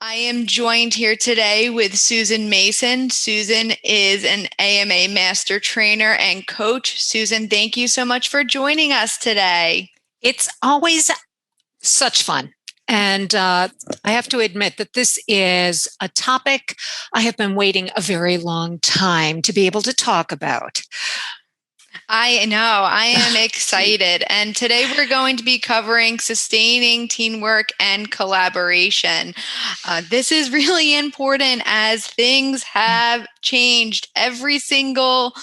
I am joined here today with Susan Mason. Susan is an AMA master trainer and coach. Susan, thank you so much for joining us today. It's always such fun. And I have to admit that this is a topic I have been waiting a very long time to be able to talk about. I know, I am excited. And today we're going to be covering sustaining teamwork and collaboration. This is really important as things have changed every single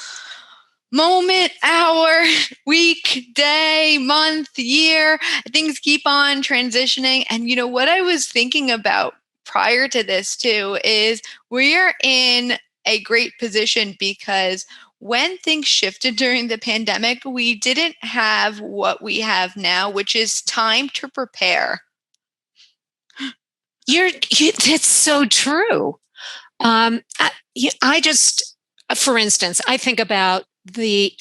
moment, hour, week, day, month, year. Things keep on transitioning. And you know what I was thinking about prior to this too is we're in a great position because when things shifted during the pandemic, we didn't have what we have now, which is time to prepare. That's so true. I just, for instance, I think about the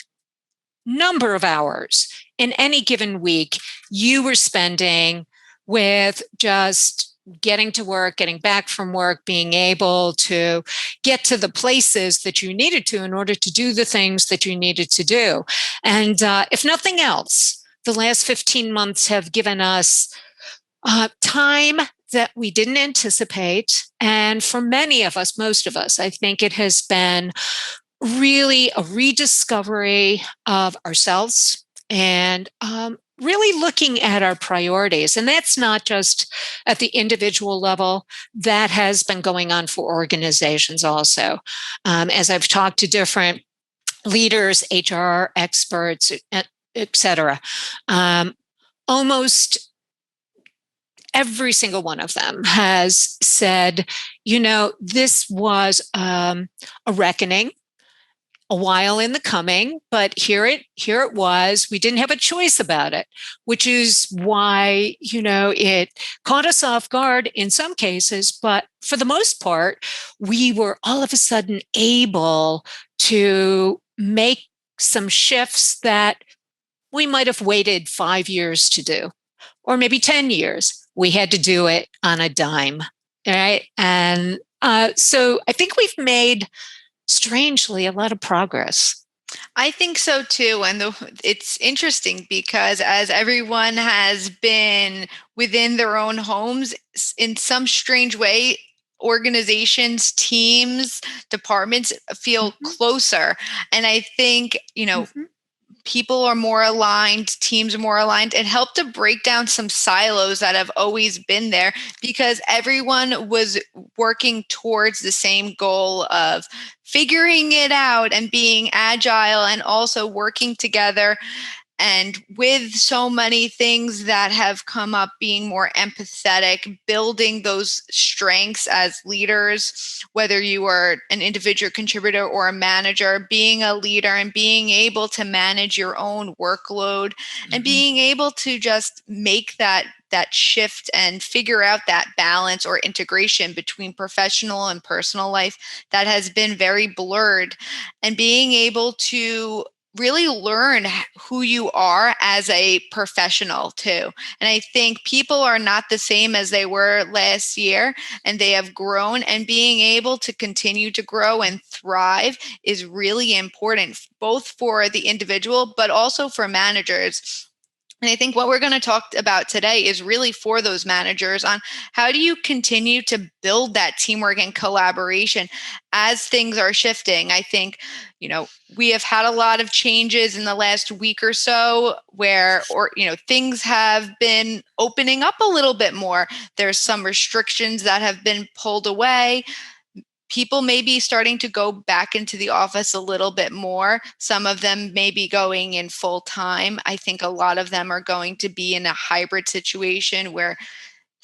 number of hours in any given week you were spending with just getting to work, getting back from work, being able to get to the places that you needed to in order to do the things that you needed to do. And if nothing else, the last 15 months have given us time that we didn't anticipate. And for many of us, most of us, I think it has been really a rediscovery of ourselves and really looking at our priorities. And that's not just at the individual level, that has been going on for organizations also. As I've talked to different leaders, HR experts, et cetera, almost every single one of them has said, this was a reckoning, a while in the coming, but here it was. We didn't have a choice about it, which is why, it caught us off guard in some cases, but for the most part, we were all of a sudden able to make some shifts that we might have waited 5 years to do, or maybe 10 years. We had to do it on a dime, right? And so I think we've made, strangely, a lot of progress. I think so too. And it's interesting because as everyone has been within their own homes, in some strange way, organizations, teams, departments feel closer. And I think, people are more aligned, teams are more aligned. It helped to break down some silos that have always been there because everyone was working towards the same goal of figuring it out and being agile and also working together. And with so many things that have come up, being more empathetic, building those strengths as leaders, whether you are an individual contributor or a manager, being a leader and being able to manage your own workload and being able to just make that shift and figure out that balance or integration between professional and personal life that has been very blurred, and being able to really learn who you are as a professional too. And I think people are not the same as they were last year, and they have grown, and being able to continue to grow and thrive is really important, both for the individual, but also for managers. And I think what we're going to talk about today is really for those managers on how do you continue to build that teamwork and collaboration as things are shifting. I think, we have had a lot of changes in the last week or so where, things have been opening up a little bit more. There's some restrictions that have been pulled away. People may be starting to go back into the office a little bit more. Some of them may be going in full time. I think a lot of them are going to be in a hybrid situation where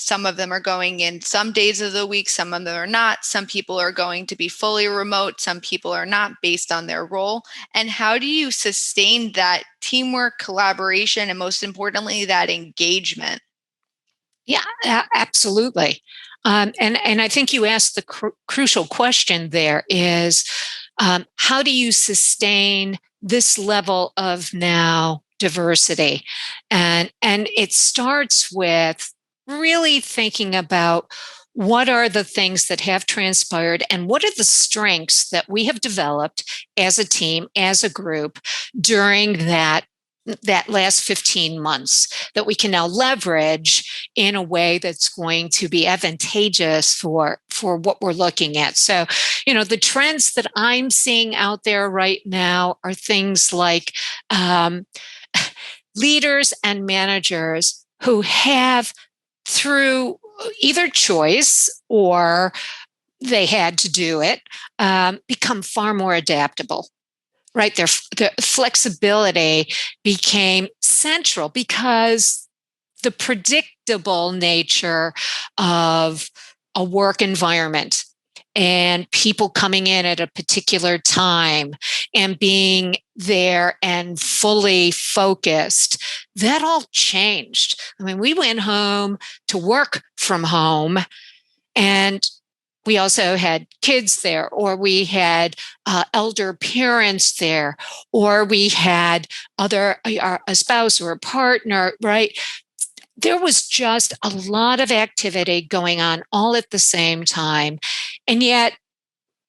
some of them are going in some days of the week, some of them are not. Some people are going to be fully remote, some people are not, based on their role. And how do you sustain that teamwork, collaboration, and most importantly, that engagement? Yeah, absolutely. And I think you asked the crucial question there is, how do you sustain this level of now diversity? And it starts with really thinking about what are the things that have transpired, and what are the strengths that we have developed as a team, as a group during that last 15 months that we can now leverage in a way that's going to be advantageous for what we're looking at. So, the trends that I'm seeing out there right now are things like leaders and managers who have, through either choice or they had to do it, become far more adaptable. Right, their flexibility became central because the predictable nature of a work environment and people coming in at a particular time and being there and fully focused, that all changed. I mean, we went home to work from home, and we also had kids there, or we had elder parents there, or we had a spouse or a partner, right? There was just a lot of activity going on all at the same time. And yet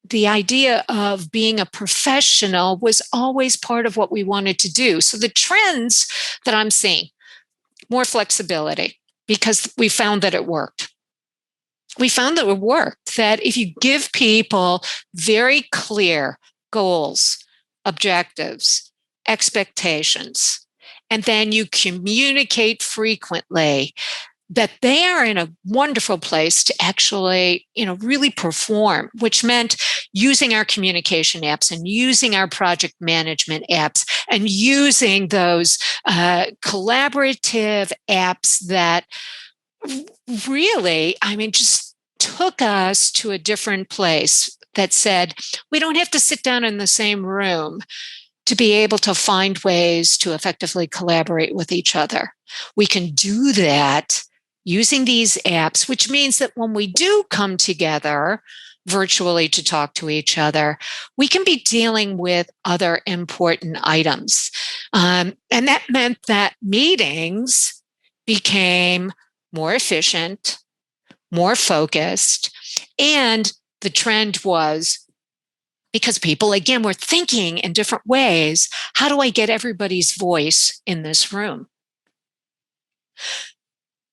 the idea of being a professional was always part of what we wanted to do. So the trends that I'm seeing, more flexibility, because we found that it worked. We found that it worked, that if you give people very clear goals, objectives, expectations, and then you communicate frequently, that they are in a wonderful place to actually, really perform, which meant using our communication apps and using our project management apps and using those collaborative apps that really, just took us to a different place, that said, we don't have to sit down in the same room to be able to find ways to effectively collaborate with each other. We can do that using these apps, which means that when we do come together virtually to talk to each other, we can be dealing with other important items. And that meant that meetings became more efficient, more focused. And the trend was, because people, again, were thinking in different ways, how do I get everybody's voice in this room?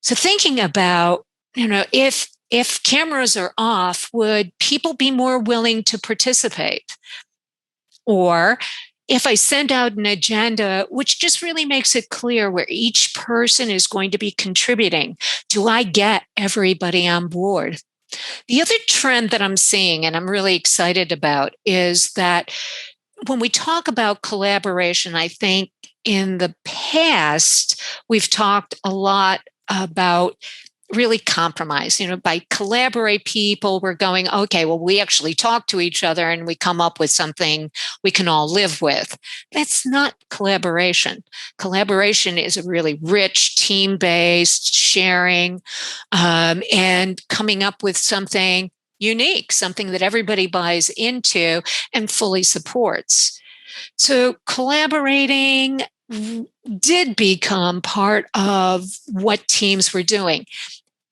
So thinking about, if cameras are off, would people be more willing to participate? Or if I send out an agenda, which just really makes it clear where each person is going to be contributing, do I get everybody on board? The other trend that I'm seeing, and I'm really excited about, is that when we talk about collaboration, I think in the past, we've talked a lot about really compromise. By collaborate people, we're going, okay, well, we actually talk to each other and we come up with something we can all live with. That's not collaboration. Collaboration is a really rich, team-based sharing, and coming up with something unique, something that everybody buys into and fully supports. So collaborating did become part of what teams were doing.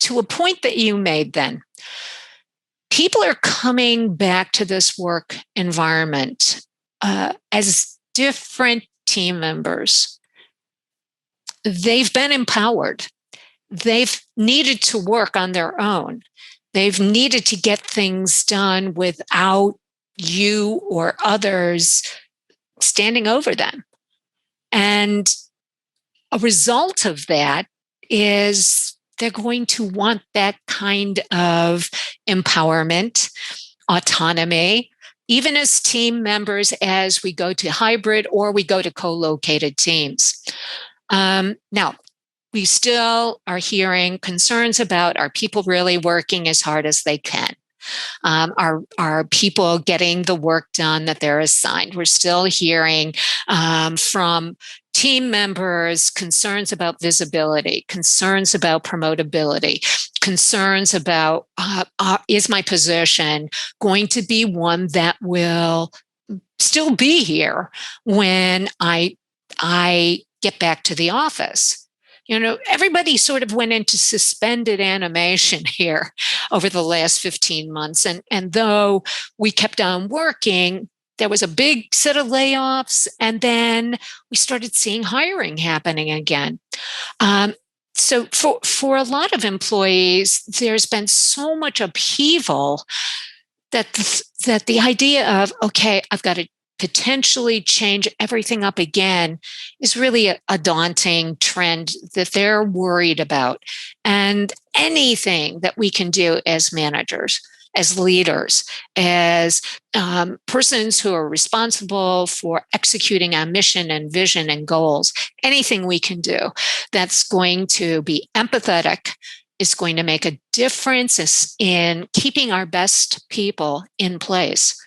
To a point that you made then, people are coming back to this work environment as different team members. They've been empowered. They've needed to work on their own. They've needed to get things done without you or others standing over them. And a result of that is they're going to want that kind of empowerment, autonomy, even as team members, as we go to hybrid or we go to co-located teams. Now, we still are hearing concerns about, are people really working as hard as they can? Are people getting the work done that they're assigned? We're still hearing from team members concerns about visibility, concerns about promotability, concerns about is my position going to be one that will still be here when I get back to the office? Everybody sort of went into suspended animation here over the last 15 months. And though we kept on working, there was a big set of layoffs, and then we started seeing hiring happening again. So for a lot of employees, there's been so much upheaval that the idea of, okay, I've got to potentially change everything up again is really a daunting trend that they're worried about. And anything that we can do as managers, as leaders, as persons who are responsible for executing our mission and vision and goals, anything we can do that's going to be empathetic is going to make a difference in keeping our best people in place.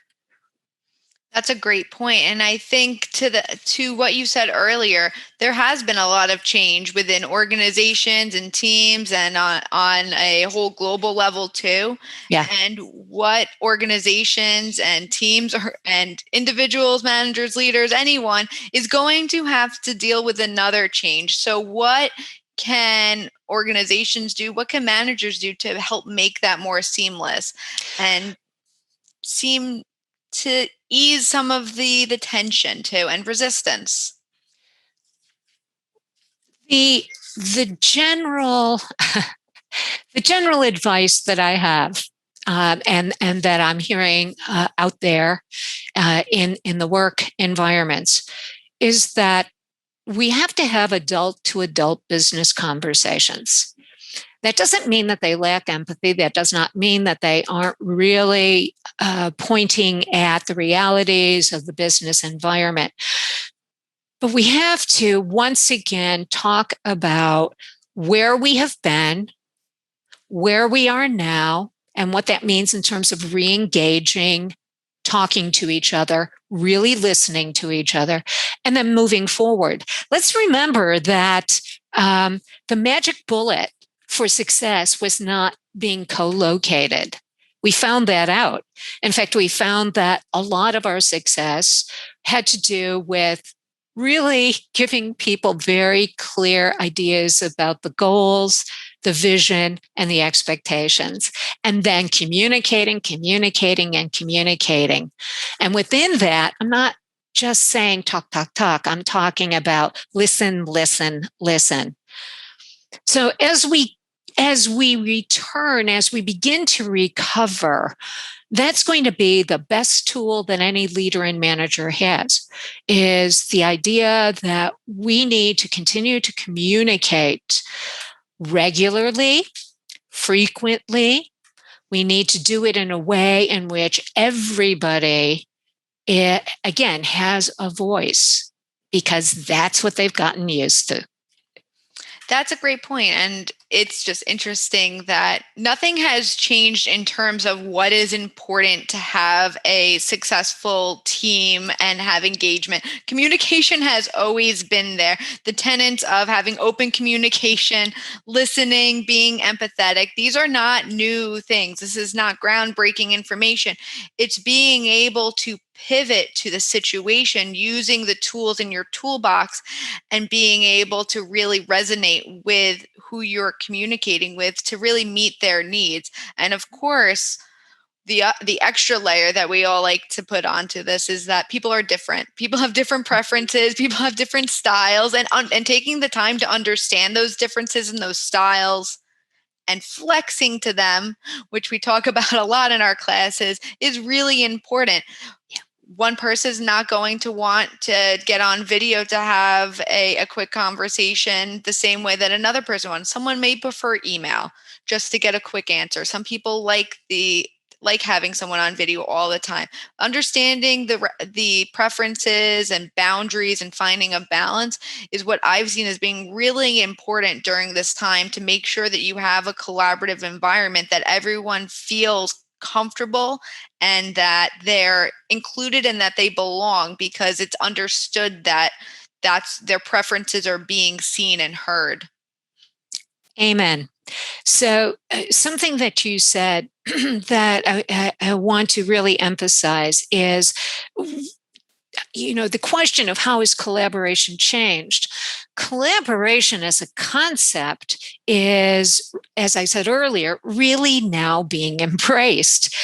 That's a great point. And I think to what you said earlier, there has been a lot of change within organizations and teams and on a whole global level too. Yeah. And what organizations and teams and individuals, managers, leaders, anyone is going to have to deal with another change. So what can organizations do? What can managers do to help make that more seamless and seem to ease some of the tension too and resistance? The general the general advice that I have, and that I'm hearing out there in the work environments, is that we have to have adult to adult business conversations. That doesn't mean that they lack empathy. That does not mean that they aren't really pointing at the realities of the business environment. But we have to once again talk about where we have been, where we are now, and what that means in terms of re-engaging, talking to each other, really listening to each other, and then moving forward. Let's remember that the magic bullet for success was not being co-located. We found that out. In fact, we found that a lot of our success had to do with really giving people very clear ideas about the goals, the vision, and the expectations, and then communicating. And within that, I'm not just saying talk. I'm talking about listen. So as we return, as we begin to recover, that's going to be the best tool that any leader and manager has, is the idea that we need to continue to communicate regularly, frequently. We need to do it in a way in which everybody, again, has a voice, because that's what they've gotten used to. That's a great point. And it's just interesting that nothing has changed in terms of what is important to have a successful team and have engagement. Communication has always been there. The tenets of having open communication, listening, being empathetic, these are not new things. This is not groundbreaking information. It's being able to pivot to the situation using the tools in your toolbox and being able to really resonate with who you're communicating with to really meet their needs. And of course, the extra layer that we all like to put onto this is that people are different. People have different preferences. People have different styles, and taking the time to understand those differences and those styles and flexing to them, which we talk about a lot in our classes, is really important. One person is not going to want to get on video to have a quick conversation the same way that another person wants. Someone may prefer email just to get a quick answer. Some people like having someone on video all the time. Understanding the preferences and boundaries and finding a balance is what I've seen as being really important during this time, to make sure that you have a collaborative environment, that everyone feels comfortable and that they're included and that they belong, because it's understood that their preferences are being seen and heard. Amen. So something that you said that I want to really emphasize is the question of how has collaboration changed? Collaboration as a concept is, as I said earlier, really now being embraced.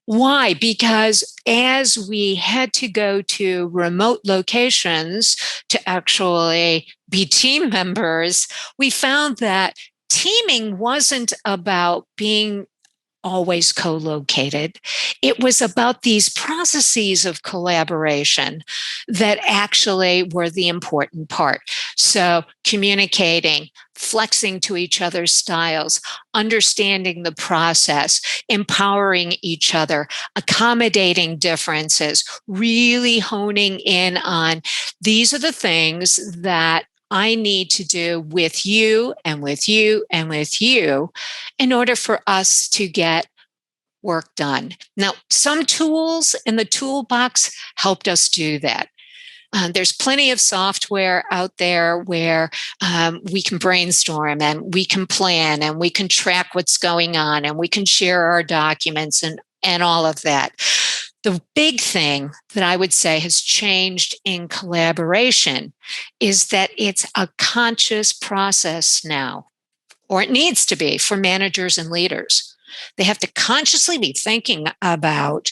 Why? Because as we had to go to remote locations to actually be team members, we found that teaming wasn't about being always co-located. It was about these processes of collaboration that actually were the important part. So communicating, flexing to each other's styles, understanding the process, empowering each other, accommodating differences, really honing in on these are the things that I need to do with you and with you and with you in order for us to get work done. Now, some tools in the toolbox helped us do that. There's plenty of software out there where we can brainstorm and we can plan and we can track what's going on and we can share our documents and all of that. The big thing that I would say has changed in collaboration is that it's a conscious process now, or it needs to be for managers and leaders. They have to consciously be thinking about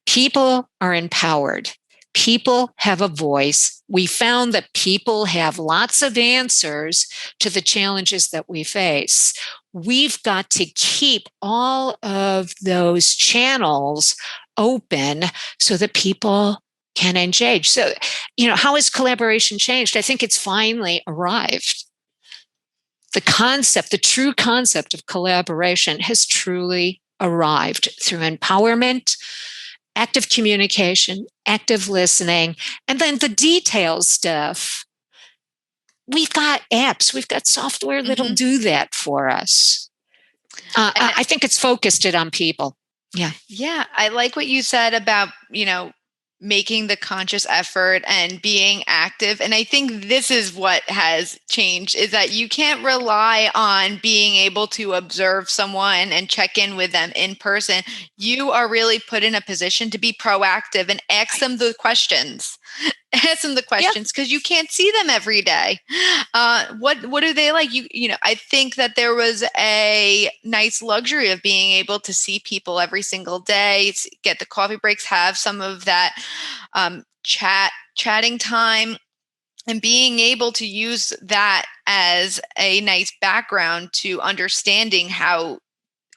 people are empowered. People have a voice. We found that people have lots of answers to the challenges that we face. We've got to keep all of those channels open so that people can engage. So, how has collaboration changed? I think it's finally arrived. The concept, the true concept of collaboration has truly arrived through empowerment, active communication, active listening, and then the detail stuff. We've got apps, we've got software that'll do that for us. I think it's focused it on people. Yeah. Yeah. I like what you said about, making the conscious effort and being active. And I think this is what has changed, is that you can't rely on being able to observe someone and check in with them in person. You are really put in a position to be proactive and ask them the questions. Ask them the questions because you can't see them every day. What do they like? I think that there was a nice luxury of being able to see people every single day, get the coffee breaks, have some of that chatting time, and being able to use that as a nice background to understanding how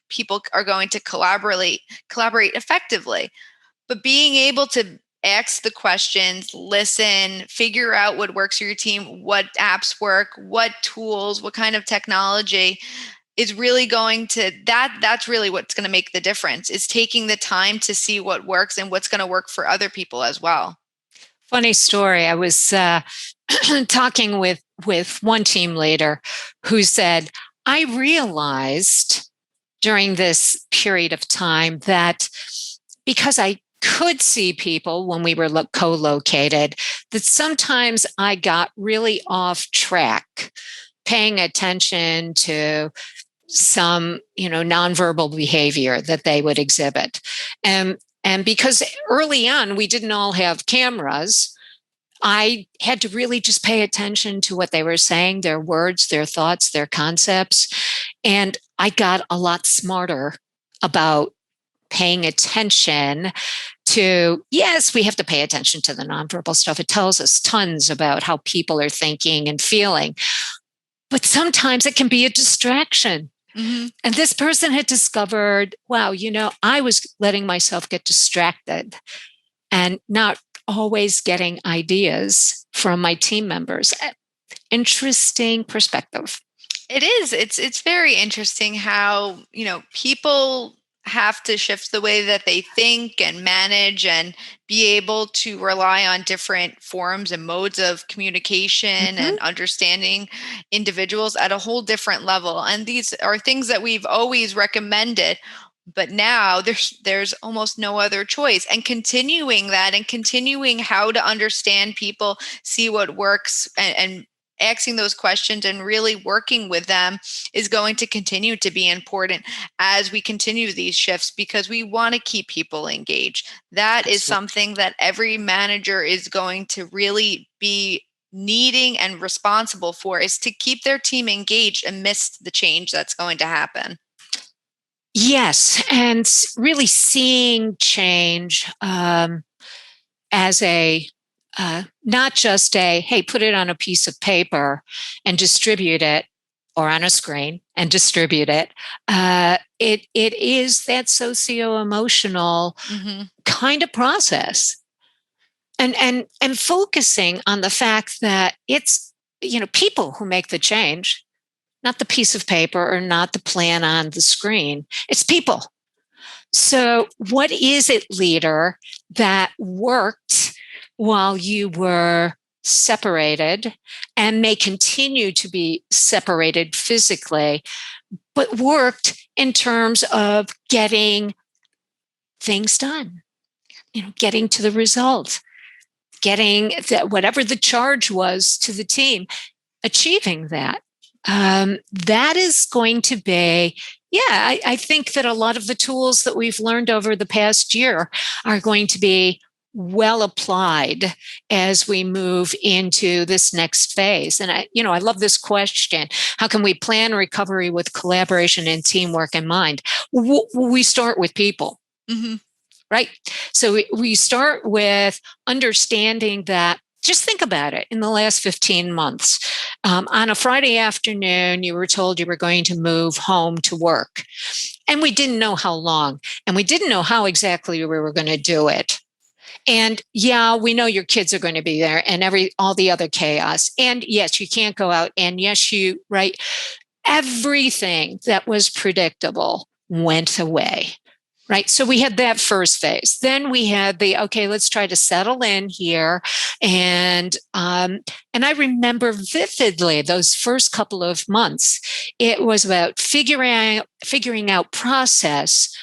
people are going to collaborate effectively. But being able to ask the questions, listen, figure out what works for your team, what apps work, what tools, what kind of technology is really going to, that's really what's going to make the difference, is taking the time to see what works and what's going to work for other people as well. Funny story. I was talking with one team leader who said, I realized during this period of time that because I could see people when we were co-located, that sometimes I got really off track, paying attention to some, nonverbal behavior that they would exhibit. And because early on, we didn't all have cameras, I had to really just pay attention to what they were saying, their words, their thoughts, their concepts. And I got a lot smarter about paying attention to, yes, we have to pay attention to the nonverbal stuff. It tells us tons about how people are thinking and feeling. But sometimes it can be a distraction. Mm-hmm. And this person had discovered, wow, I was letting myself get distracted and not always getting ideas from my team members. Interesting perspective. It is. It's very interesting how, people have to shift the way that they think and manage and be able to rely on different forms and modes of communication and understanding individuals at a whole different level. And these are things that we've always recommended, but now there's almost no other choice. And continuing that and continuing how to understand people, see what works, and asking those questions and really working with them is going to continue to be important as we continue these shifts, because we want to keep people engaged. That is something that every manager is going to really be needing and responsible for, is to keep their team engaged amidst the change that's going to happen. Yes, and really seeing change as a not just a, hey, put it on a piece of paper and distribute it, or on a screen and distribute it. It is that socio-emotional kind of process, and focusing on the fact that it's, people who make the change, not the piece of paper or not the plan on the screen. It's people. So, what is it, leader, that worked while you were separated and may continue to be separated physically, but worked in terms of getting things done, getting to the result, getting whatever the charge was to the team, achieving that? That is going to be, I think that a lot of the tools that we've learned over the past year are going to be well applied as we move into this next phase. And I love this question. How can we plan recovery with collaboration and teamwork in mind? We start with people, right? So we start with understanding that. Just think about it. In the last 15 months, on a Friday afternoon, you were told you were going to move home to work. And we didn't know how long. And we didn't know how exactly we were going to do it. And we know your kids are going to be there and all the other chaos. And yes, you can't go out. And yes, right? Everything that was predictable went away. Right. So we had that first phase. Then we had okay, let's try to settle in here. And I remember vividly those first couple of months. It was about figuring out process,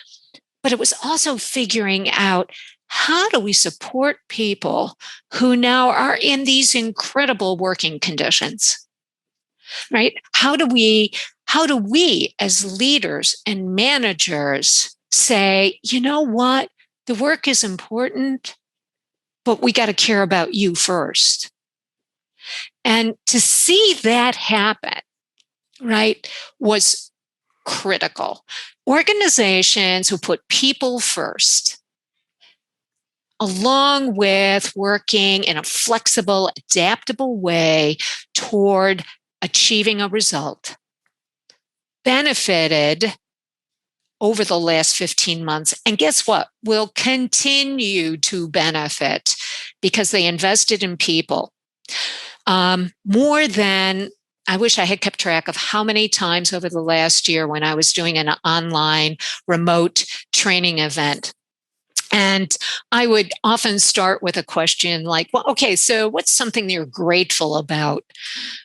but it was also figuring out, how do we support people who now are in these incredible working conditions? Right? How do we as leaders and managers say, you know what, the work is important, but we got to care about you first? And to see that happen, right, was critical. Organizations who put people first, along with working in a flexible, adaptable way toward achieving a result, benefited over the last 15 months. And guess what? Will continue to benefit because they invested in people. More than, I wish I had kept track of how many times over the last year when I was doing an online remote training event. And I would often start with a question like, well, okay, so what's something you're grateful about?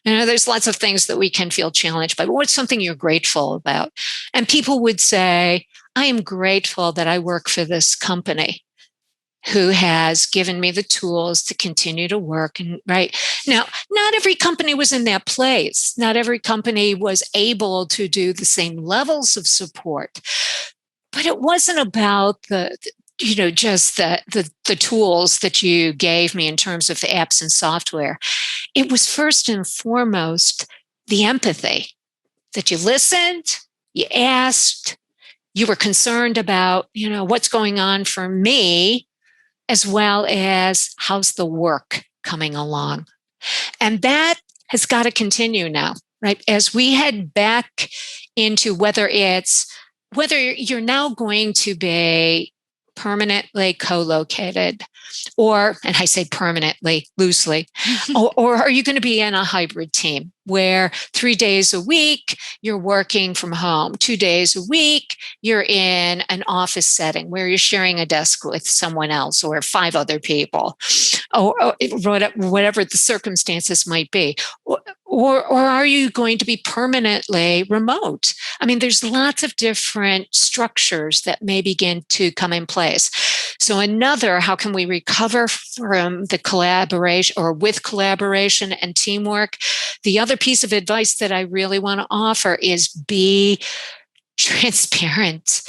There's lots of things that we can feel challenged by, but what's something you're grateful about? And people would say, I am grateful that I work for this company who has given me the tools to continue to work. And right now, not every company was in that place. Not every company was able to do the same levels of support, but it wasn't about just the tools that you gave me in terms of the apps and software. It was first and foremost the empathy, that you listened, you asked, you were concerned about, what's going on for me, as well as how's the work coming along. And that has got to continue now, right? As we head back into whether you're now going to be permanently co-located, or, and I say permanently loosely, or are you going to be in a hybrid team where 3 days a week you're working from home, 2 days a week you're in an office setting where you're sharing a desk with someone else or 5 other people, or whatever the circumstances might be, or are you going to be permanently remote? I mean, there's lots of different structures that may begin to come in place. So another, how can we recover from the collaboration or with collaboration and teamwork? The other piece of advice that I really want to offer is be transparent.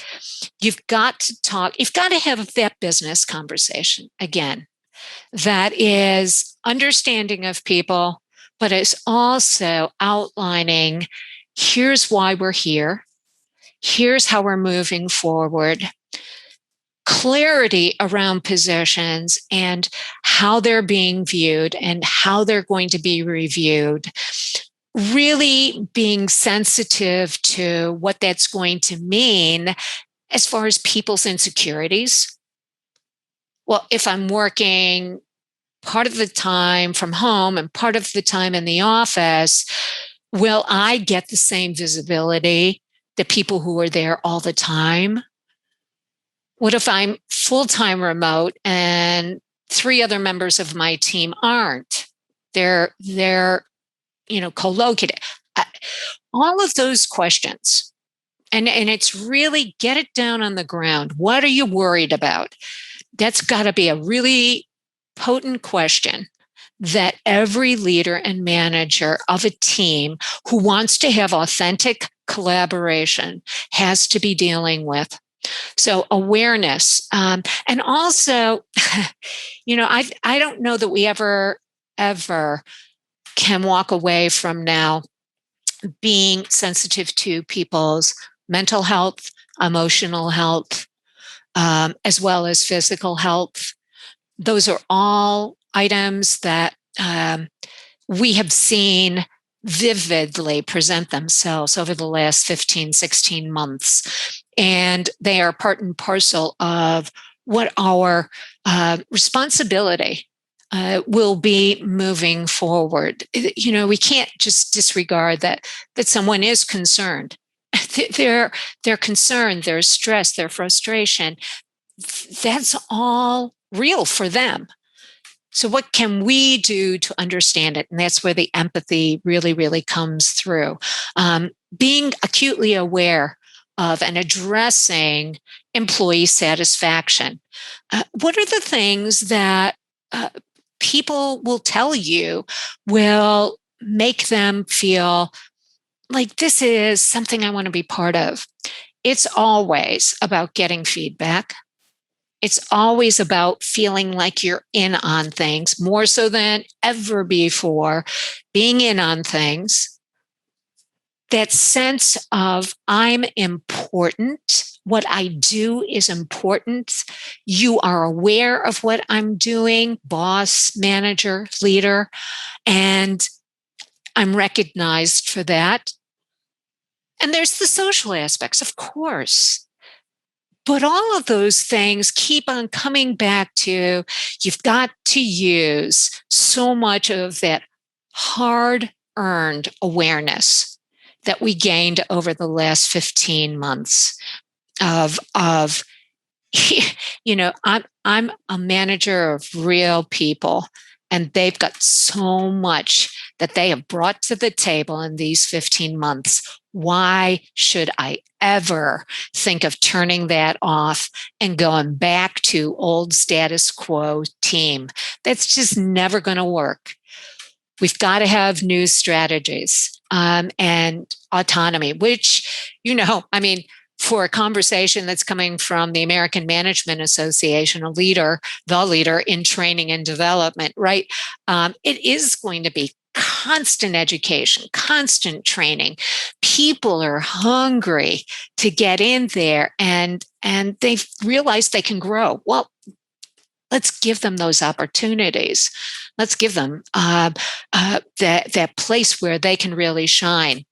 You've got to talk, you've got to have that business conversation again that is understanding of people, but is also outlining here's why we're here, here's how we're moving forward, clarity around positions and how they're being viewed and how they're going to be reviewed. Really being sensitive to what that's going to mean as far as people's insecurities. Well, if I'm working part of the time from home and part of the time in the office, will I get the same visibility that people who are there all the time? What if I'm full-time remote and 3 other members of my team aren't? They're co-located. All of those questions. And it's really get it down on the ground. What are you worried about? That's got to be a really potent question that every leader and manager of a team who wants to have authentic collaboration has to be dealing with. So awareness, and also, I don't know that we ever can walk away from now being sensitive to people's mental health, emotional health, as well as physical health. Those are all items that we have seen vividly present themselves over the last 15, 16 months. And they are part and parcel of what our responsibility will be moving forward. We can't just disregard that someone is concerned. Their concern, their stress, their frustration, that's all real for them. So what can we do to understand it? And that's where the empathy really, really comes through. Being acutely aware of and addressing employee satisfaction. What are the things that people will tell you will make them feel like this is something I want to be part of? It's always about getting feedback. It's always about feeling like you're in on things more so than ever before, being in on things. That sense of I'm important. What I do is important. You are aware of what I'm doing, boss, manager, leader, and I'm recognized for that. And there's the social aspects, of course. But all of those things keep on coming back to you've got to use so much of that hard-earned awareness that we gained over the last 15 months of I'm a manager of real people, and they've got so much that they have brought to the table in these 15 months. Why should I ever think of turning that off and going back to old status quo team? That's just never going to work. We've got to have new strategies and autonomy, which, for a conversation that's coming from the American Management Association, the leader in training and development, right? It is going to be constant education, constant training. People are hungry to get in there and they've realized they can grow. Well, let's give them those opportunities. Let's give them that place where they can really shine.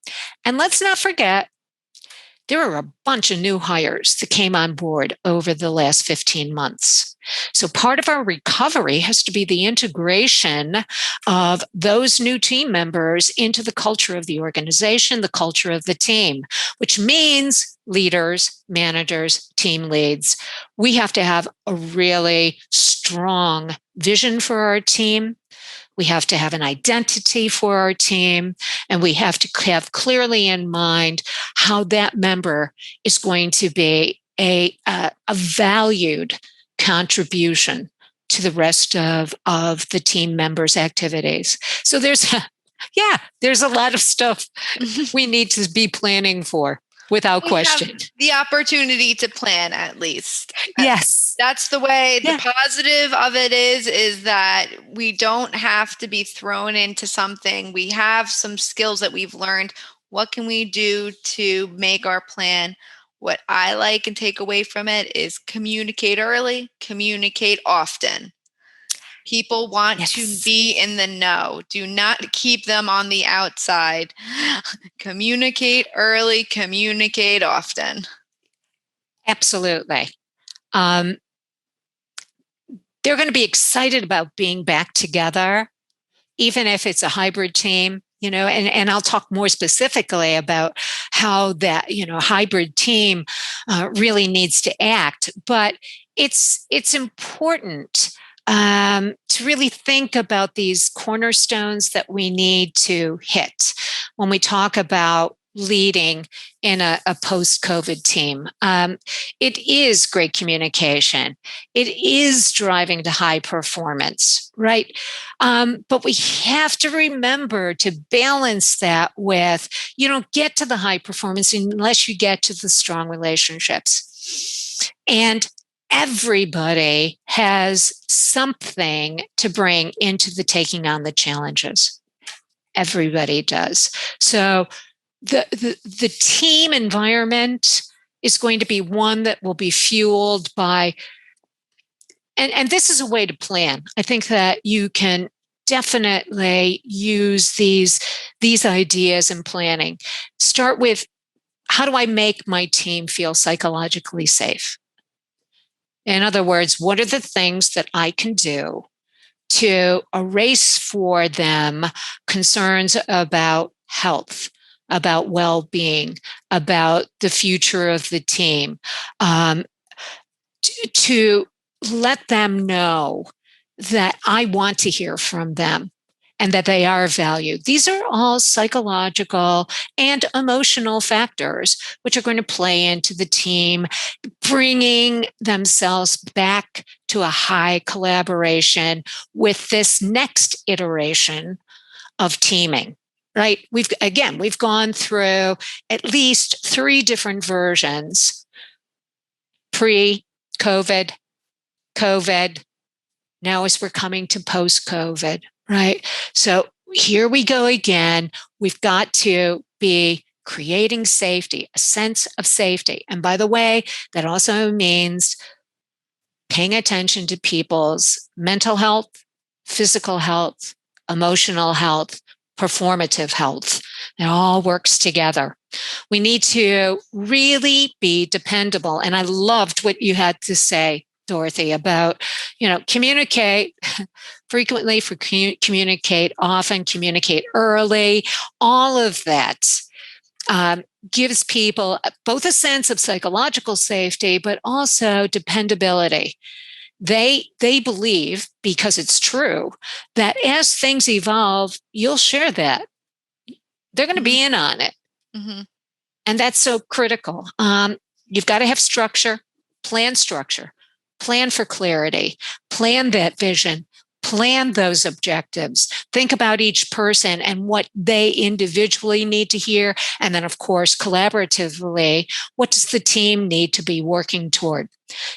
And let's not forget, there are a bunch of new hires that came on board over the last 15 months. So part of our recovery has to be the integration of those new team members into the culture of the organization, the culture of the team, which means leaders, managers, team leads. We have to have a really strong vision for our team. We have to have an identity for our team, and we have to have clearly in mind how that member is going to be a valued contribution to the rest of the team members' activities. So there's a lot of stuff we need to be planning for, without We question. have the opportunity to plan, at least. Yes. That's the way. The positive of it is that we don't have to be thrown into something. We have some skills that we've learned. What can we do to make our plan? What I like and take away from it is communicate early, communicate often. People want to be in the know. Do not keep them on the outside. Communicate early, communicate often. Absolutely. They're going to be excited about being back together, even if it's a hybrid team, and I'll talk more specifically about how that, hybrid team really needs to act. But it's important to really think about these cornerstones that we need to hit when we talk about leading in a post-COVID team. It is great communication. It is driving to high performance, right? But we have to remember to balance that with, you don't get to the high performance unless you get to the strong relationships. And everybody has something to bring into the taking on the challenges. Everybody does. So the team environment is going to be one that will be fueled by, and this is a way to plan. I think that you can definitely use these ideas in planning. Start with, how do I make my team feel psychologically safe? In other words, what are the things that I can do to erase for them concerns about health, about well-being, about the future of the team, to let them know that I want to hear from them and that they are valued. These are all psychological and emotional factors which are going to play into the team bringing themselves back to a high collaboration with this next iteration of teaming. Right? We've gone through at least 3 different versions: pre-COVID, COVID, now as we're coming to post-COVID, right? So here we go again. We've got to be creating safety, a sense of safety. And by the way, that also means paying attention to people's mental health, physical health, emotional health, performative health. It all works together. We need to really be dependable. And I loved what you had to say, Dorothy, about, communicate frequently, communicate often, communicate early. All of that gives people both a sense of psychological safety, but also dependability. They believe, because it's true, that as things evolve, you'll share that. They're going to be in on it. Mm-hmm. And that's so critical. You've got to have structure, plan for clarity, plan that vision, plan those objectives, think about each person and what they individually need to hear. And then, of course, collaboratively, what does the team need to be working toward?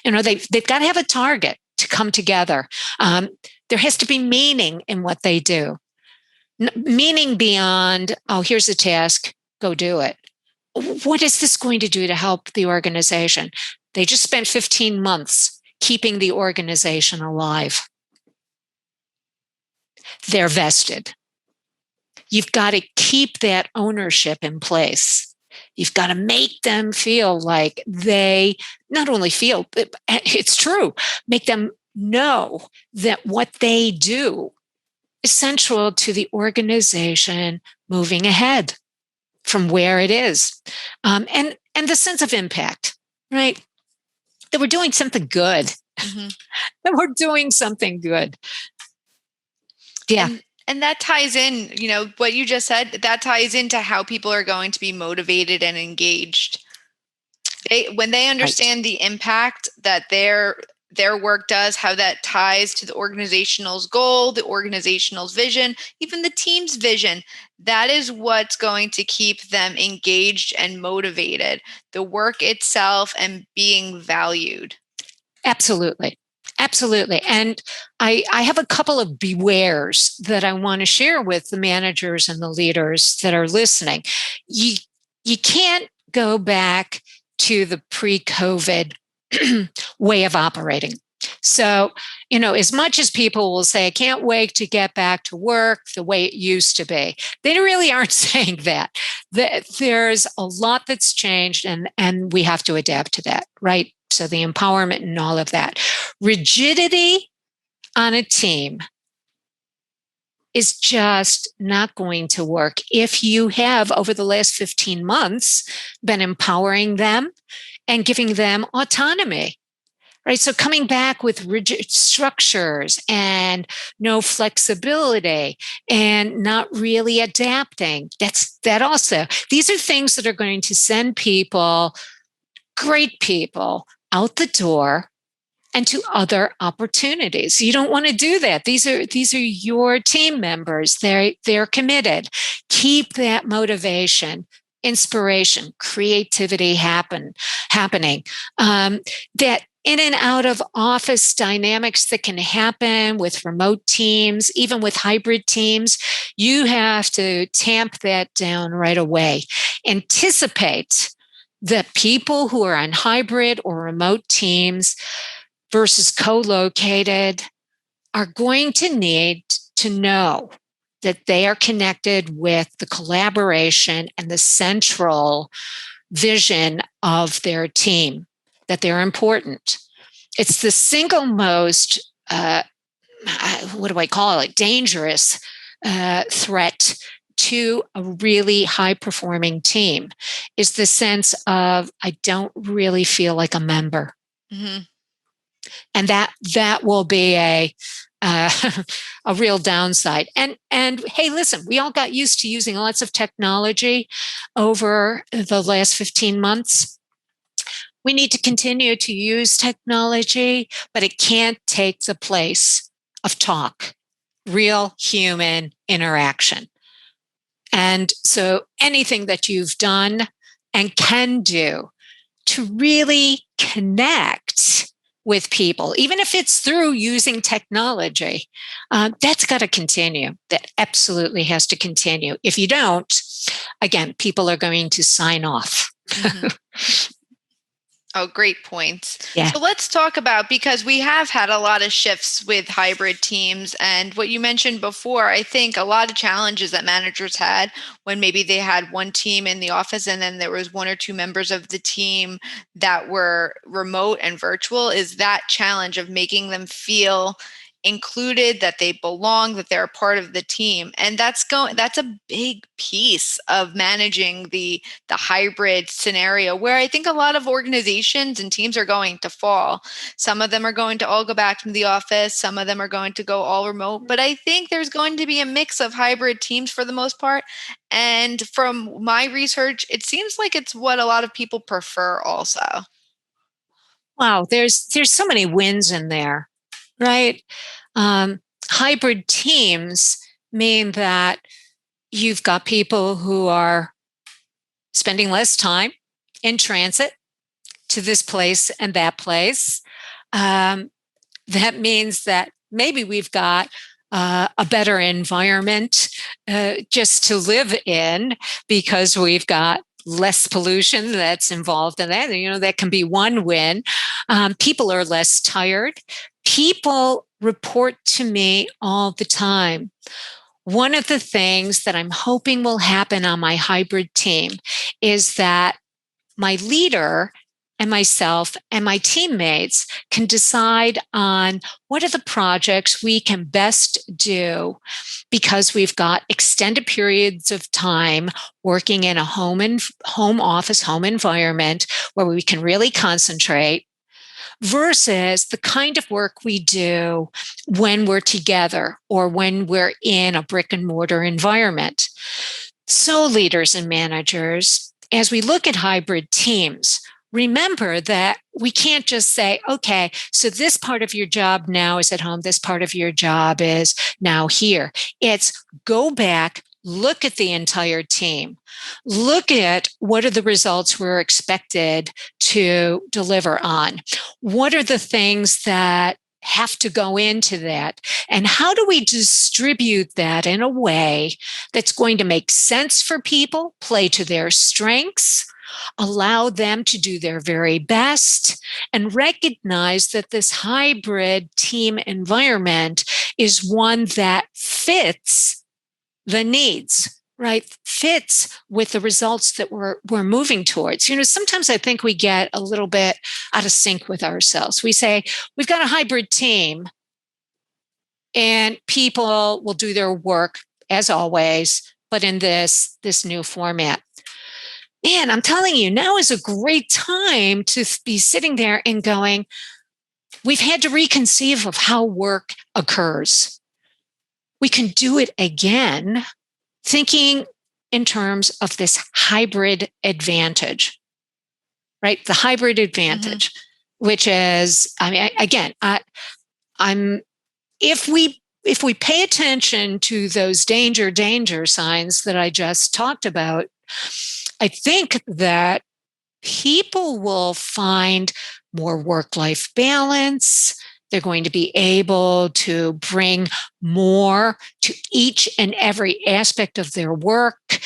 They've got to have a target to come together. There has to be meaning in what they do. Meaning beyond, oh, here's a task, go do it. What is this going to do to help the organization? They just spent 15 months keeping the organization alive. They're vested. You've got to keep that ownership in place. You've got to make them feel like they not only feel, it's true, make them know that what they do is central to the organization moving ahead from where it is. And the sense of impact, right? That we're doing something good. Mm-hmm. That we're doing something good. Yeah. And that ties in, what you just said, that ties into how people are going to be motivated and engaged. When they understand the impact that their their work does, how that ties to the organizational's goal, the organizational's vision, even the team's vision. That is what's going to keep them engaged and motivated, the work itself and being valued. Absolutely. Absolutely. And I have a couple of bewares that I want to share with the managers and the leaders that are listening. You can't go back to the pre-COVID way of operating. So, as much as people will say, I can't wait to get back to work the way it used to be, they really aren't saying that. There's a lot that's changed, and we have to adapt to that, right? So the empowerment and all of that. Rigidity on a team is just not going to work if you have, over the last 15 months, been empowering them and giving them autonomy. Right. So coming back with rigid structures and no flexibility and not really adapting. That also. These are things that are going to send people, great people, out the door and to other opportunities. You don't want to do that. These are your team members. They're committed. Keep that motivation, inspiration, creativity happening. That in and out of office dynamics that can happen with remote teams, even with hybrid teams, you have to tamp that down right away. Anticipate that people who are on hybrid or remote teams versus co-located are going to need to know that they are connected with the collaboration and the central vision of their team, that they're important. It's the single most, what do I call it, dangerous threat to a really high-performing team is the sense of, I don't really feel like a member. Mm-hmm. And that will be a real downside. And hey, listen, we all got used to using lots of technology over the last 15 months. We need to continue to use technology, but it can't take the place of talk, real human interaction. And so anything that you've done and can do to really connect with people, even if it's through using technology, that's got to continue. That absolutely has to continue. If you don't, again, people are going to sign off. Mm-hmm. Oh, great points. Yeah. So let's talk about, because we have had a lot of shifts with hybrid teams, and what you mentioned before, I think a lot of challenges that managers had when maybe they had one team in the office and then there was one or two members of the team that were remote and virtual, is that challenge of making them feel included, that they belong, that they're a part of the team. And that's a big piece of managing the hybrid scenario, where I think a lot of organizations and teams are going to fall. Some of them are going to all go back to the office, some of them are going to go all remote, but I think there's going to be a mix of hybrid teams for the most part. And from my research, it seems like it's what a lot of people prefer also. Wow, there's so many wins in there, right? Hybrid teams mean that you've got people who are spending less time in transit to this place and that place. That means that maybe we've got a better environment just to live in, because we've got less pollution that's involved in that. That can be one win. People are less tired. People report to me all the time. One of the things that I'm hoping will happen on my hybrid team is that my leader and myself and my teammates can decide on what are the projects we can best do, because we've got extended periods of time working in a home office, home environment where we can really concentrate, versus the kind of work we do when we're together or when we're in a brick and mortar environment. So leaders and managers, as we look at hybrid teams, remember that we can't just say, okay, so this part of your job now is at home, this part of your job is now here. It's go back, look at the entire team, look at what are the results we're expected to deliver on. What are the things that have to go into that? And how do we distribute that in a way that's going to make sense for people, play to their strengths, allow them to do their very best, and recognize that this hybrid team environment is one that fits the needs, right? Fits with the results that we're moving towards. Sometimes I think we get a little bit out of sync with ourselves. We say, we've got a hybrid team, and people will do their work as always, but in this new format. Man, I'm telling you, now is a great time to be sitting there and going, we've had to reconceive of how work occurs. We can do it again, thinking in terms of this hybrid advantage, right? The hybrid advantage, which is, I mean, again, if we pay attention to those danger signs that I just talked about, I think that people will find more work-life balance. They're going to be able to bring more to each and every aspect of their work.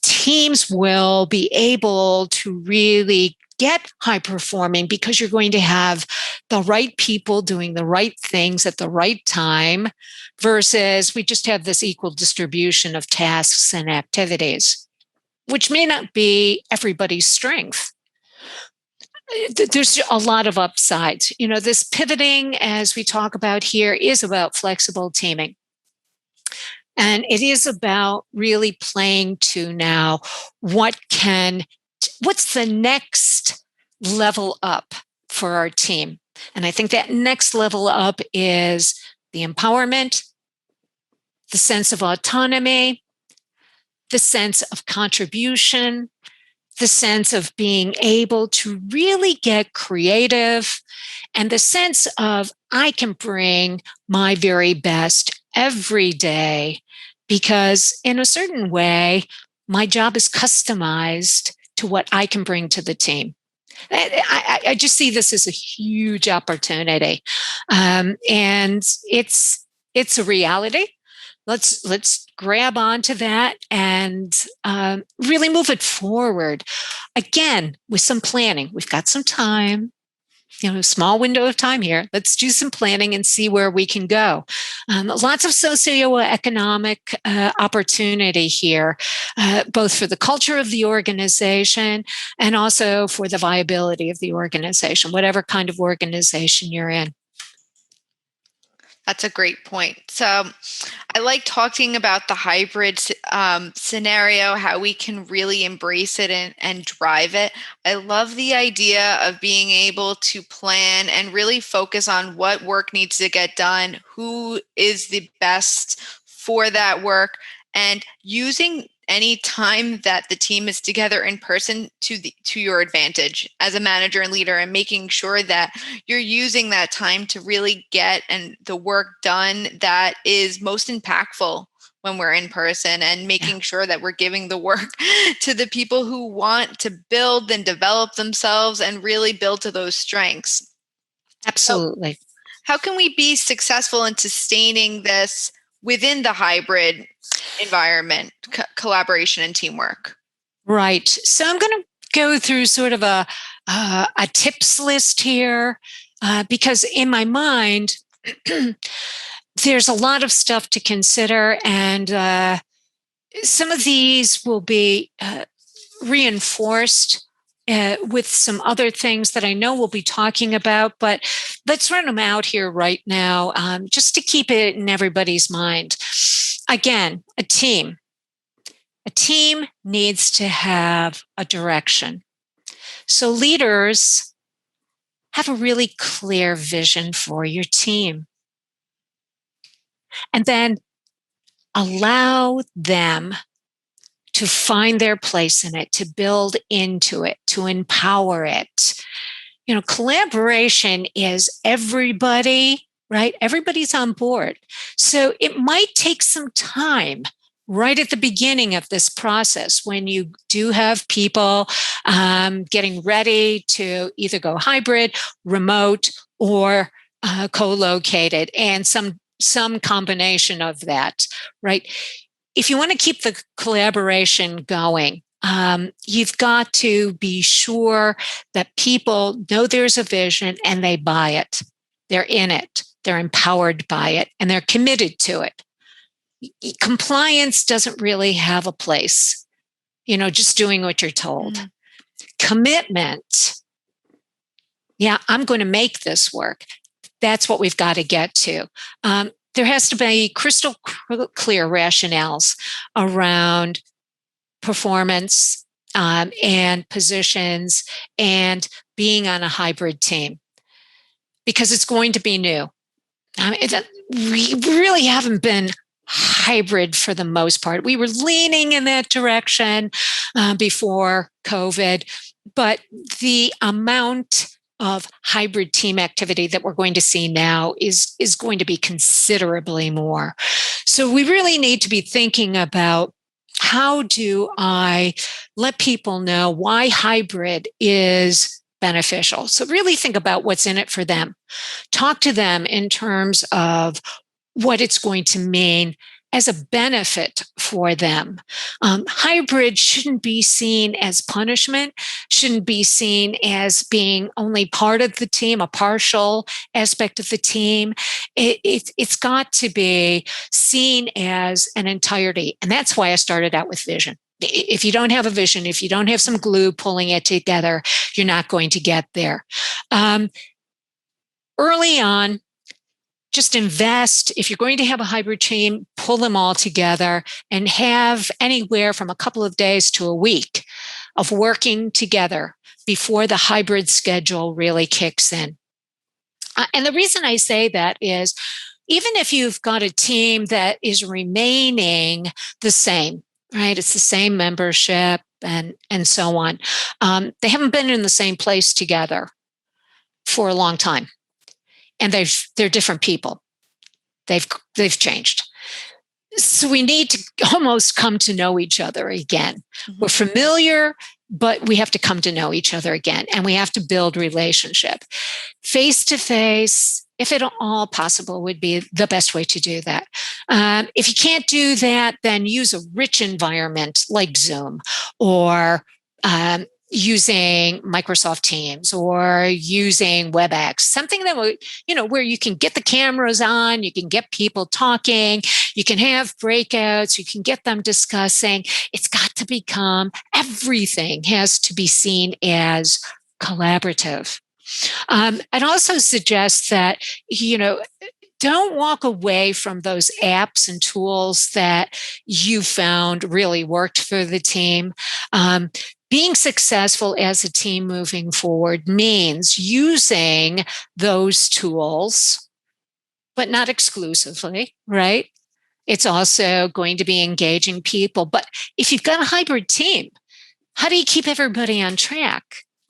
Teams will be able to really get high performing because you're going to have the right people doing the right things at the right time versus we just have this equal distribution of tasks and activities, which may not be everybody's strength. There's a lot of upsides. This pivoting, as we talk about here, is about flexible teaming. And it is about really playing to now what's the next level up for our team. And I think that next level up is the empowerment, the sense of autonomy, the sense of contribution, the sense of being able to really get creative, and the sense of I can bring my very best every day because in a certain way, my job is customized to what I can bring to the team. I just see this as a huge opportunity. And it's a reality. Let's grab onto that and really move it forward. Again, with some planning. We've got some time, a small window of time here. Let's do some planning and see where we can go. Lots of socioeconomic opportunity here, both for the culture of the organization and also for the viability of the organization, whatever kind of organization you're in. That's a great point. So I like talking about the hybrid scenario, how we can really embrace it and drive it. I love the idea of being able to plan and really focus on what work needs to get done, who is the best for that work, and using any time that the team is together in person to your advantage as a manager and leader, and making sure that you're using that time to really get the work done that is most impactful when we're in person, and making sure that we're giving the work to the people who want to build and develop themselves and really build to those strengths. Absolutely. So how can we be successful in sustaining this within the hybrid environment, collaboration and teamwork? Right. So I'm going to go through sort of a tips list here because in my mind, there's a lot of stuff to consider, and some of these will be reinforced with some other things that I know we'll be talking about, but let's run them out here right now just to keep it in everybody's mind. Again, a team. A team needs to have a direction. So leaders, have a really clear vision for your team. And then allow them to find their place in it, to build into it, to empower it. Collaboration is everybody, right? Everybody's on board. So it might take some time right at the beginning of this process when you do have people getting ready to either go hybrid, remote, or co-located, and some combination of that, right? If you want to keep the collaboration going, you've got to be sure that people know there's a vision and they buy it. They're in it. They're empowered by it, and they're committed to it. Compliance doesn't really have a place, just doing what you're told. Mm. Commitment. Yeah, I'm going to make this work. That's what we've got to get to. There has to be crystal clear rationales around performance and positions and being on a hybrid team, because it's going to be new. We really haven't been hybrid for the most part. We were leaning in that direction before COVID, but the amount of hybrid team activity that we're going to see now is going to be considerably more. So we really need to be thinking about, how do I let people know why hybrid is beneficial? So really think about what's in it for them. Talk to them in terms of what it's going to mean as a benefit for them. Hybrid shouldn't be seen as punishment, shouldn't be seen as being only part of the team, a partial aspect of the team. It's got to be seen as an entirety. And that's why I started out with vision. If you don't have a vision, if you don't have some glue pulling it together, you're not going to get there. Early on, just invest. If you're going to have a hybrid team, pull them all together and have anywhere from a couple of days to a week of working together before the hybrid schedule really kicks in. And the reason I say that is, even if you've got a team that is remaining the same, right? It's the same membership and so on. They haven't been in the same place together for a long time. And they're different people. They've changed. So we need to almost come to know each other again. Mm-hmm. We're familiar, but we have to come to know each other again, and we have to build relationship. Face-to-face, if at all possible, would be the best way to do that. If you can't do that, then use a rich environment like Zoom, or using Microsoft Teams, or using WebEx, something that would, where you can get the cameras on, you can get people talking, you can have breakouts, you can get them discussing. It's got to become, everything has to be seen as collaborative. I'd also suggest that, don't walk away from those apps and tools that you found really worked for the team. Being successful as a team moving forward means using those tools, but not exclusively, right? It's also going to be engaging people. But if you've got a hybrid team, how do you keep everybody on track?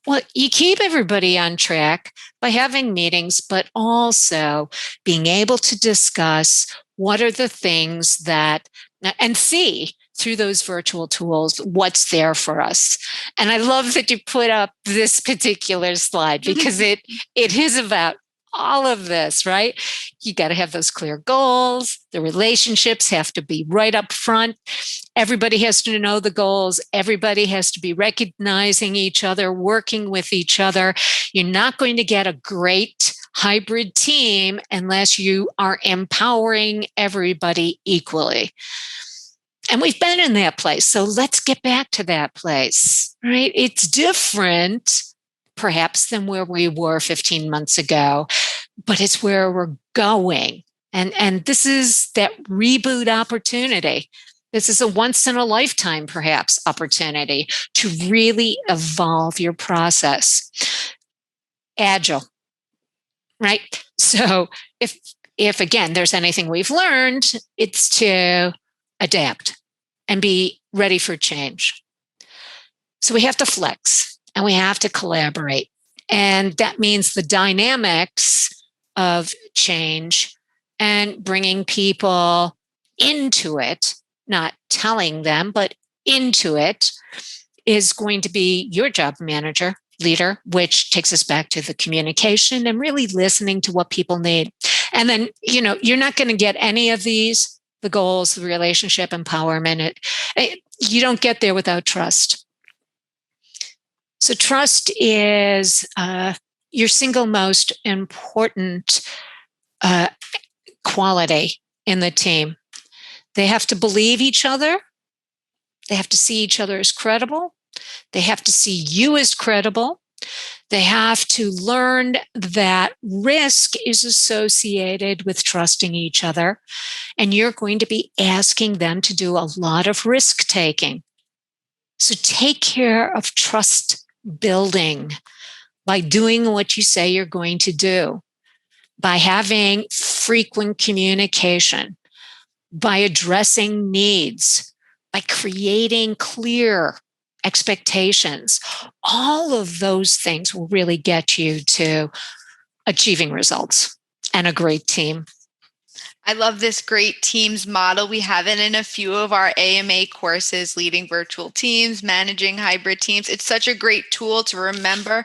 Well, you keep everybody on track by having meetings, but also being able to discuss what are the things that, and see through those virtual tools what's there for us. And I love that you put up this particular slide, because it is about all of this, right? You got to have those clear goals. The relationships have to be right up front. Everybody has to know the goals. Everybody has to be recognizing each other, working with each other. You're not going to get a great hybrid team unless you are empowering everybody equally. And we've been in that place. So let's get back to that place, right? It's different, perhaps, than where we were 15 months ago, but it's where we're going. And this is that reboot opportunity. This is a once in a lifetime, perhaps, opportunity to really evolve your process. Agile, right? So if again, there's anything we've learned, it's to adapt. and be ready for change. So we have to flex and we have to collaborate. And that means the dynamics of change and bringing people into it, not telling them, but into it, is going to be your job, manager, leader, which takes us back to the communication and really listening to what people need. And then, you're not going to get any of these, the goals, the relationship, empowerment. You don't get there without trust. So trust is your single most important quality in the team. They have to believe each other. They have to see each other as credible. They have to see you as credible. They have to learn that risk is associated with trusting each other. And you're going to be asking them to do a lot of risk taking. So take care of trust building by doing what you say you're going to do, by having frequent communication, by addressing needs, by creating clear expectations. All of those things will really get you to achieving results and a great team. I love this great teams model. We have it in a few of our AMA courses, leading virtual teams, managing hybrid teams. It's such a great tool to remember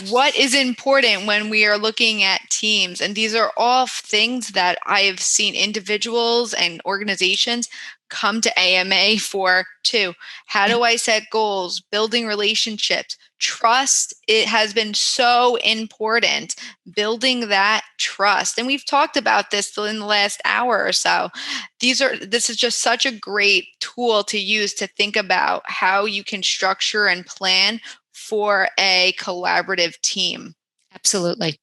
what is important when we are looking at teams. And these are all things that I have seen individuals and organizations come to AMA for too. How do I set goals? Building relationships. Trust, it has been so important, building that trust. And we've talked about this in the last hour or so. This is just such a great tool to use to think about how you can structure and plan for a collaborative team. Absolutely.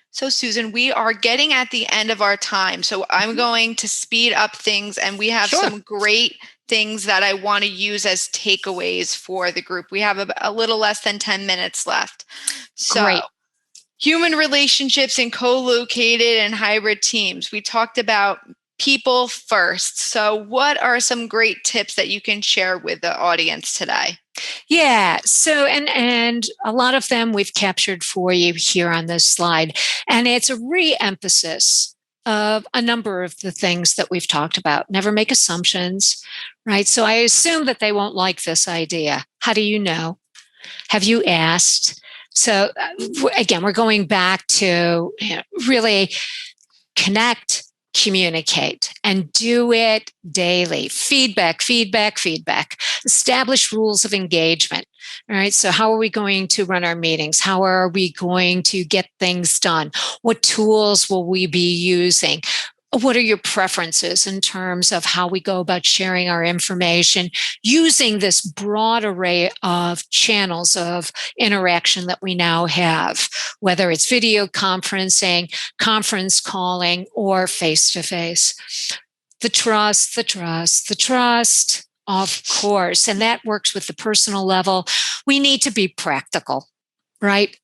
So, Susan, we are getting at the end of our time. So I'm going to speed up things, and we have some great things that I want to use as takeaways for the group. We have a little less than 10 minutes left. So great. Human relationships in co-located and hybrid teams. We talked about people first. So what are some great tips that you can share with the audience today? Yeah. So, and a lot of them we've captured for you here on this slide. And it's a re-emphasis of a number of the things that we've talked about. Never make assumptions, right? So I assume that they won't like this idea. How do you know? Have you asked? So again, we're going back to really connect, communicate, and do it daily. Feedback. Establish rules of engagement. All right. So how are we going to run our meetings? How are we going to get things done? What tools will we be using? What are your preferences in terms of how we go about sharing our information using this broad array of channels of interaction that we now have, whether it's video conferencing, conference calling, or face-to-face? The trust, of course. And that works with the personal level. We need to be practical, right?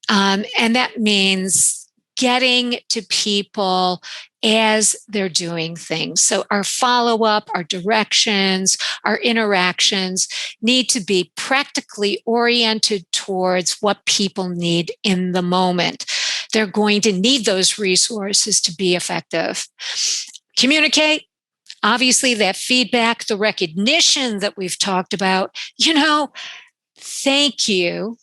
And that means getting to people as they're doing things. So our follow-up, our directions, our interactions need to be practically oriented towards what people need in the moment. They're going to need those resources to be effective. Communicate. Obviously, that feedback, the recognition that we've talked about, thank you.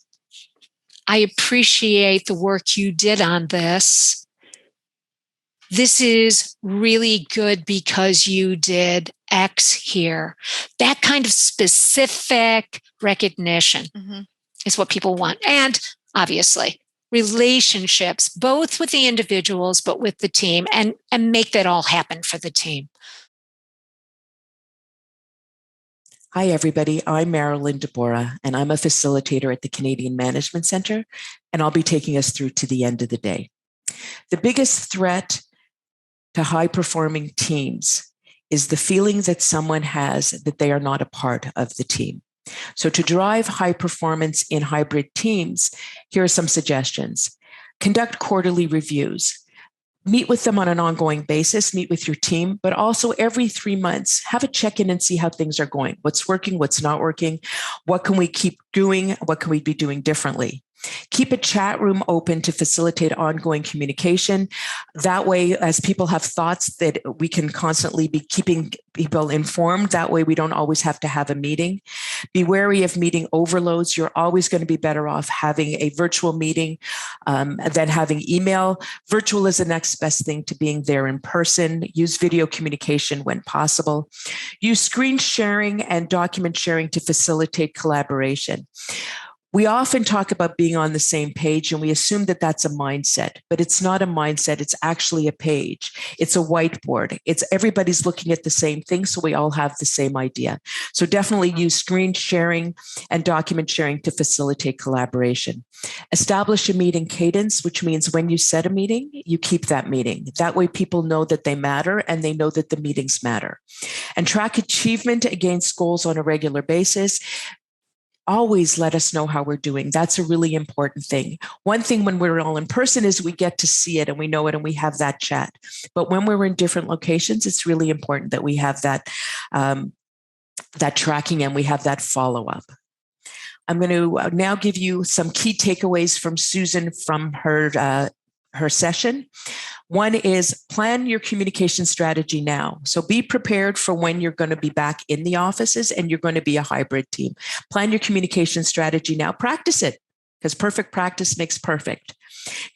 I appreciate the work you did on this. This is really good because you did X here. That kind of specific recognition is what people want. And obviously, relationships, both with the individuals, but with the team, and make that all happen for the team. Hi, everybody. I'm Marilyn Deborah, and I'm a facilitator at the Canadian Management Center, and I'll be taking us through to the end of the day. The biggest threat to high-performing teams is the feeling that someone has that they are not a part of the team. So to drive high performance in hybrid teams, here are some suggestions. Conduct quarterly reviews. Meet with them on an ongoing basis, meet with your team, but also every 3 months, have a check-in and see how things are going. What's working, what's not working, what can we keep doing, what can we be doing differently? Keep a chat room open to facilitate ongoing communication. That way, as people have thoughts, that we can constantly be keeping people informed. That way, we don't always have to have a meeting. Be wary of meeting overloads. You're always going to be better off having a virtual meeting than having email. Virtual is the next best thing to being there in person. Use video communication when possible. Use screen sharing and document sharing to facilitate collaboration. We often talk about being on the same page and we assume that that's a mindset, but it's not a mindset. It's actually a page. It's a whiteboard. It's everybody's looking at the same thing, so we all have the same idea. So definitely use screen sharing and document sharing to facilitate collaboration. Establish a meeting cadence, which means when you set a meeting, you keep that meeting. That way people know that they matter and they know that the meetings matter. And track achievement against goals on a regular basis. Always let us know how we're doing. That's a really important thing. One thing when we're all in person is we get to see it and we know it and we have that chat. But when we're in different locations, it's really important that we have that tracking and we have that follow-up. I'm going to now give you some key takeaways from Susan from her session. One is plan your communication strategy now. So be prepared for when you're going to be back in the offices and you're going to be a hybrid team. Plan your communication strategy now. Practice it, because perfect practice makes perfect.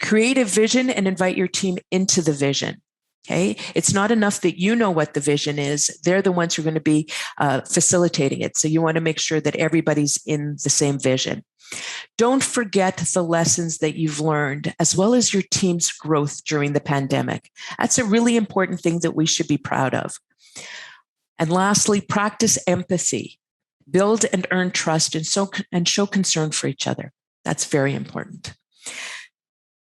Create a vision and invite your team into the vision. Okay. It's not enough that you know what the vision is. They're the ones who are going to be facilitating it. So you want to make sure that everybody's in the same vision. Don't forget the lessons that you've learned, as well as your team's growth during the pandemic. That's a really important thing that we should be proud of. And lastly, practice empathy. Build and earn trust and show concern for each other. That's very important.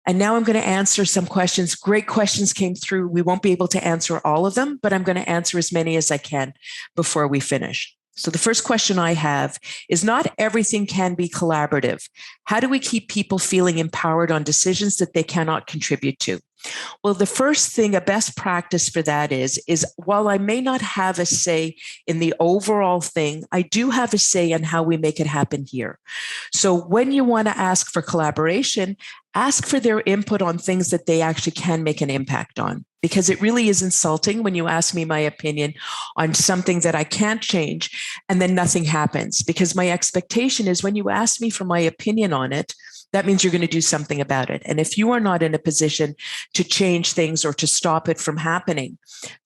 And now I'm going to answer some questions. Great questions came through. We won't be able to answer all of them, but I'm going to answer as many as I can before we finish. So the first question I have is, not everything can be collaborative. How do we keep people feeling empowered on decisions that they cannot contribute to? Well, the first thing, a best practice for that is while I may not have a say in the overall thing, I do have a say in how we make it happen here. So when you want to ask for collaboration, ask for their input on things that they actually can make an impact on, because it really is insulting when you ask me my opinion on something that I can't change and then nothing happens, because my expectation is when you ask me for my opinion on it, that means you're going to do something about it. And if you are not in a position to change things or to stop it from happening,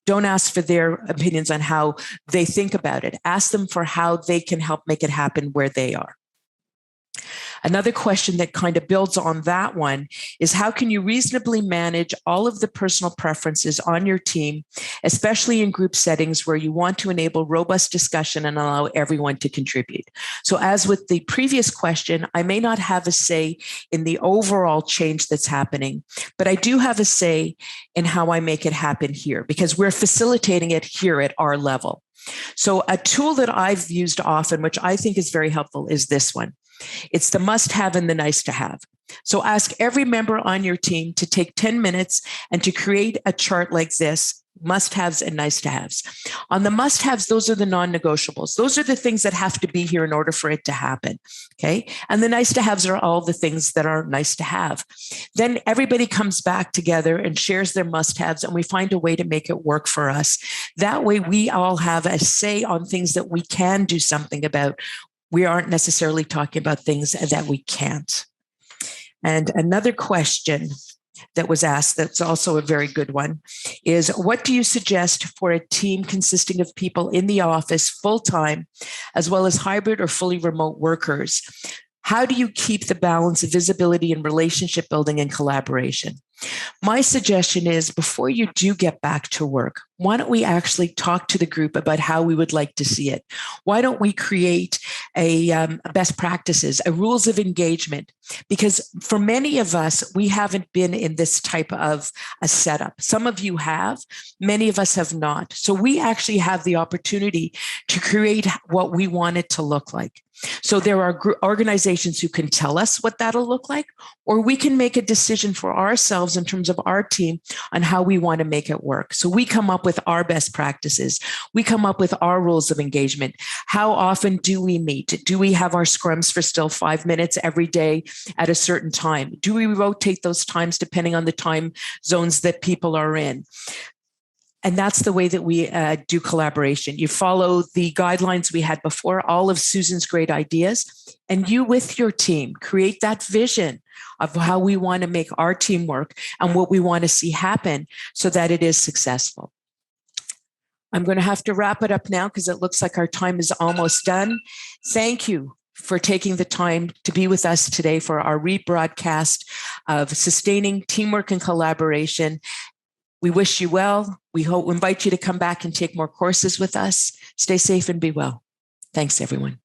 don't ask for their opinions on how they think about it. Ask them for how they can help make it happen where they are. Another question that kind of builds on that one is, how can you reasonably manage all of the personal preferences on your team, especially in group settings where you want to enable robust discussion and allow everyone to contribute? So as with the previous question, I may not have a say in the overall change that's happening, but I do have a say in how I make it happen here, because we're facilitating it here at our level. So a tool that I've used often, which I think is very helpful, is this one. It's the must-have and the nice-to-have. So ask every member on your team to take 10 minutes and to create a chart like this, must-haves and nice-to-haves. On the must-haves, those are the non-negotiables. Those are the things that have to be here in order for it to happen, okay? And the nice-to-haves are all the things that are nice to have. Then everybody comes back together and shares their must-haves, and we find a way to make it work for us. That way, we all have a say on things that we can do something about. We aren't necessarily talking about things that we can't. And another question that was asked, that's also a very good one, is what do you suggest for a team consisting of people in the office full-time, as well as hybrid or fully remote workers? How do you keep the balance of visibility and relationship building and collaboration? My suggestion is, before you do get back to work, why don't we actually talk to the group about how we would like to see it? Why don't we create a best practices, a rules of engagement? Because for many of us, we haven't been in this type of a setup. Some of you have, many of us have not. So we actually have the opportunity to create what we want it to look like. So there are organizations who can tell us what that'll look like, or we can make a decision for ourselves in terms of our team on how we want to make it work. So we come up with our best practices. We come up with our rules of engagement. How often do we meet? Do we have our scrums for still 5 minutes every day at a certain time? Do we rotate those times depending on the time zones that people are in? And that's the way that we do collaboration. You follow the guidelines we had before, all of Susan's great ideas, and you with your team create that vision of how we want to make our team work and what we want to see happen so that it is successful. I'm going to have to wrap it up now because it looks like our time is almost done. Thank you for taking the time to be with us today for our rebroadcast of Sustaining Teamwork and Collaboration. We wish you well. We invite you to come back and take more courses with us. Stay safe and be well. Thanks, everyone.